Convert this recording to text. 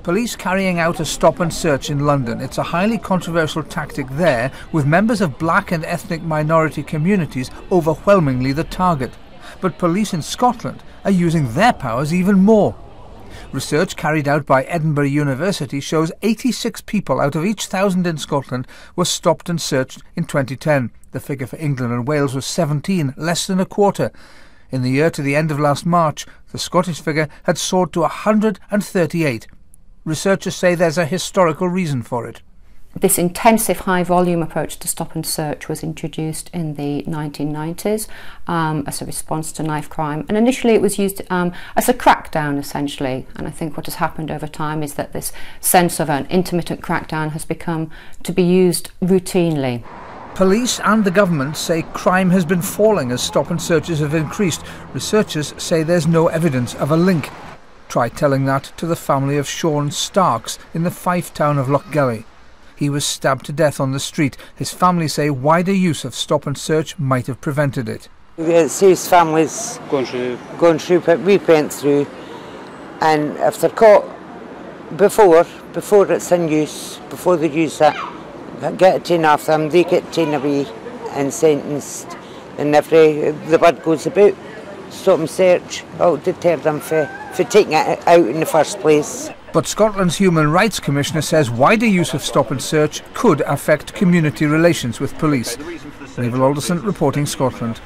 Police carrying out a stop and search in London. It's a highly controversial tactic there, with members of black and ethnic minority communities overwhelmingly the target. But police in Scotland are using their powers even more. Research carried out by Edinburgh University shows 86 people out of each 1,000 in Scotland were stopped and searched in 2010. The figure for England and Wales was 17, less than a quarter. In the year to the end of last March, the Scottish figure had soared to 138. Researchers say there's a historical reason for it. This intensive high-volume approach to stop and search was introduced in the 1990s as a response to knife crime, and initially it was used as a crackdown essentially, and I think what has happened over time is that this sense of an intermittent crackdown has become to be used routinely. Police and the government say crime has been falling as stop and searches have increased. Researchers say there's no evidence of a link. Try telling that to the family of Sean Starks in the Fife town of Lochgelly. He was stabbed to death on the street. His family say wider use of stop and search might have prevented it. It saves families going through what we went through, and if they're caught before it's in use, before they use it, get a tin off them, they get tin away and sentenced, and if the word goes about stop and search, it'll deter them for taking it out in the first place. But Scotland's Human Rights Commissioner says wider use of stop and search could affect community relations with police. Naval Alderson reporting Scotland.